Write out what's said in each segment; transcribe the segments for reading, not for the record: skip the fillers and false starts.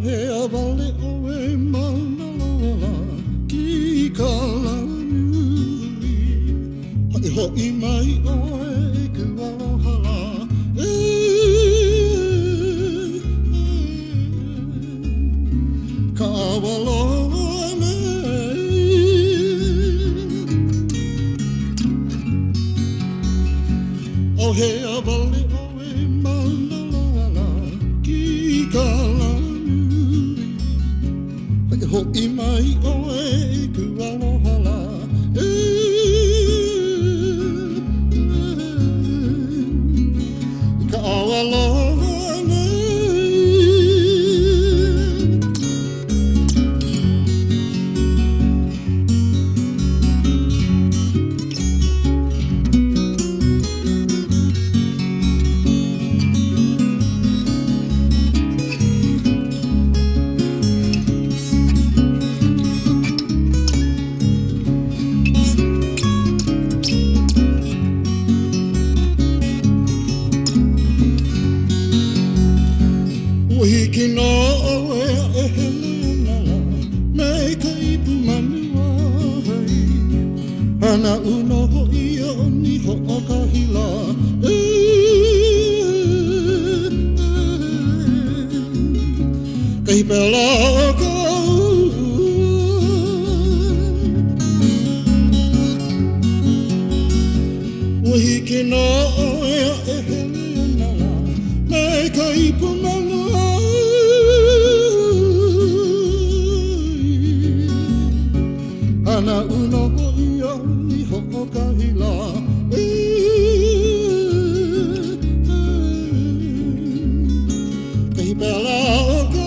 he avale o e mana la ki ka lanui Ha'i ho'i mai o e ku alohala Ka awalo O he avale o e mana la ki ka lanui Ha'i ho'i mai o e ku alohala Ka awalo Hiki no oe e hele nala Mei ka ipu manua hei Ana uno ho ia o ni ho o ka hila Ka hipela o ka Hiki no oe e hele nala Mei ka ipu manua Ana uno ho ia ni ho o ka hila Ka hipela o ka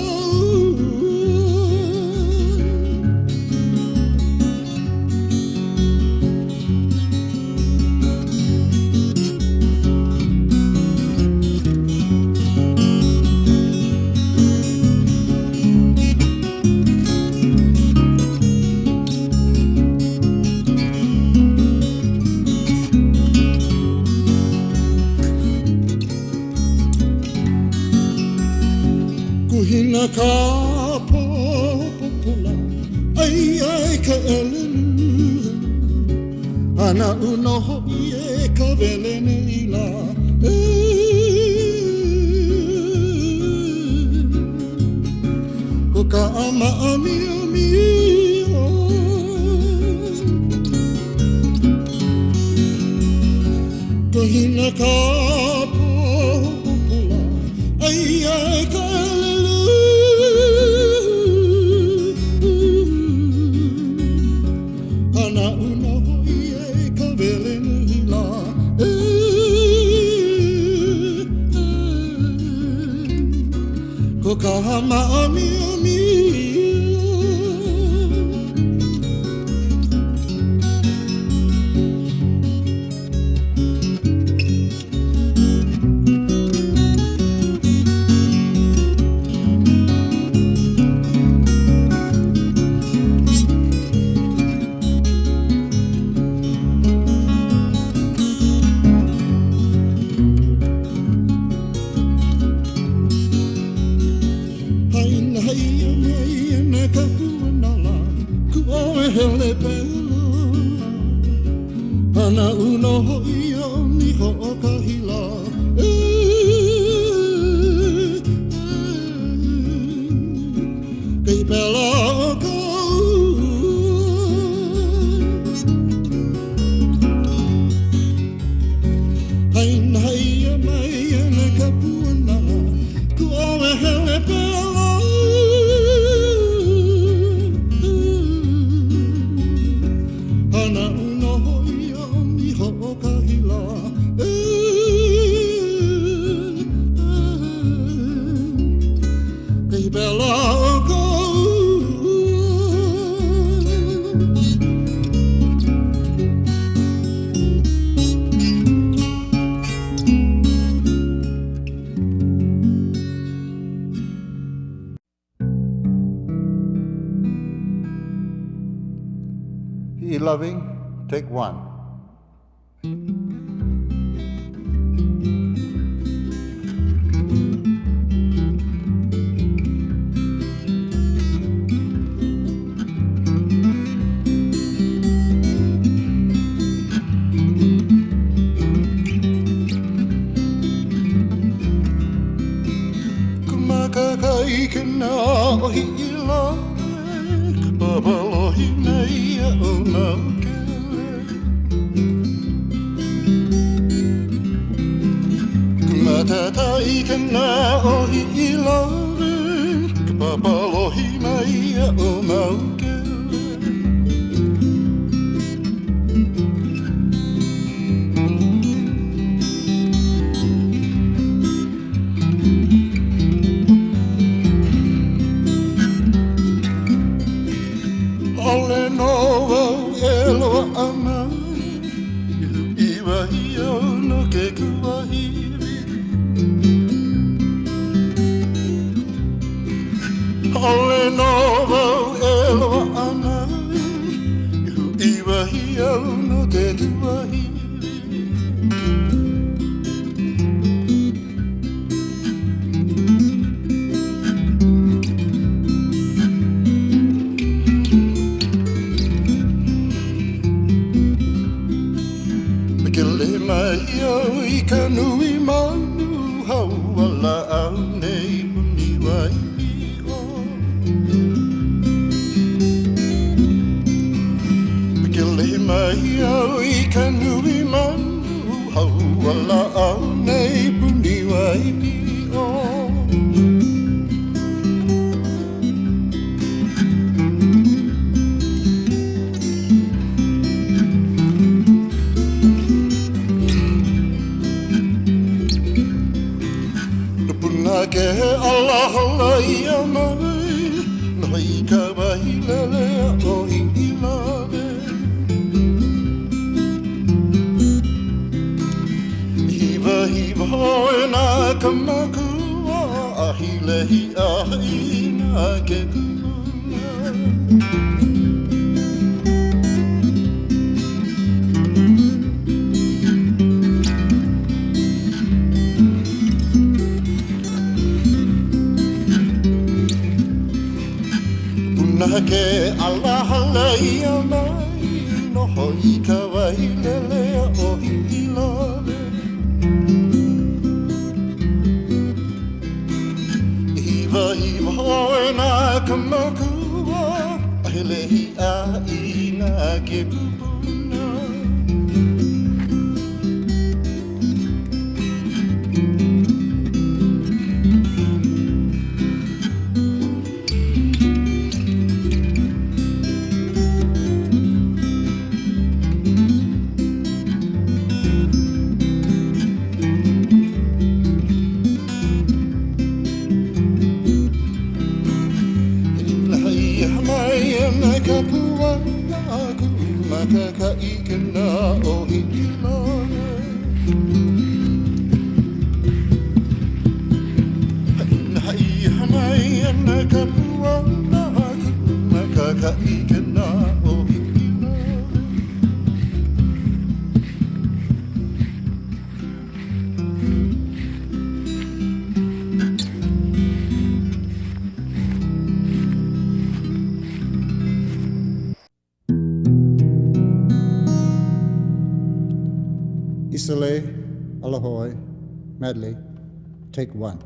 Kuhina ka popopola Ai ai ka elenu Ana uno ho i e ka velene ila Ko ka ama amia mia Kuhina ka popopola Ai ai ka elenu Ana una hoi e ka velena hila Ko ka hama amia hele pela Ana uno ho ia ni ho o ka hila Kei pela o ka Hain haia mai ana ka puana Ku oe hele pela Ana uno ho ia ni ho o ka hila Kei bela o ka He loving, take one. tatai ka na ohi I lawe Ka papalohi mai a o mauke Ole no e loa amai Iwa hio no ke kuahiri Ole no e loa amai Iwa hio no ke kuahiri I ka nui manu hauala au nei puni wai o Mikele mai au I ka nui manu hauala au nei puni wai o Ke ala hala ia mai No I ka wahi lele o I ilave Hiva hiva hoe nā ka makua A hilehi a ina ke kumuna Ke ala hala ia mai No hoi ka wahi lele o I lawe Hiva hiva hoe nā ka makua A helehi a ina ke kupuna Ka ike na o I lawe Hai hanai ana ka puana Maka ka ike na o I lawe Isale, Alahoi, Medley, take one.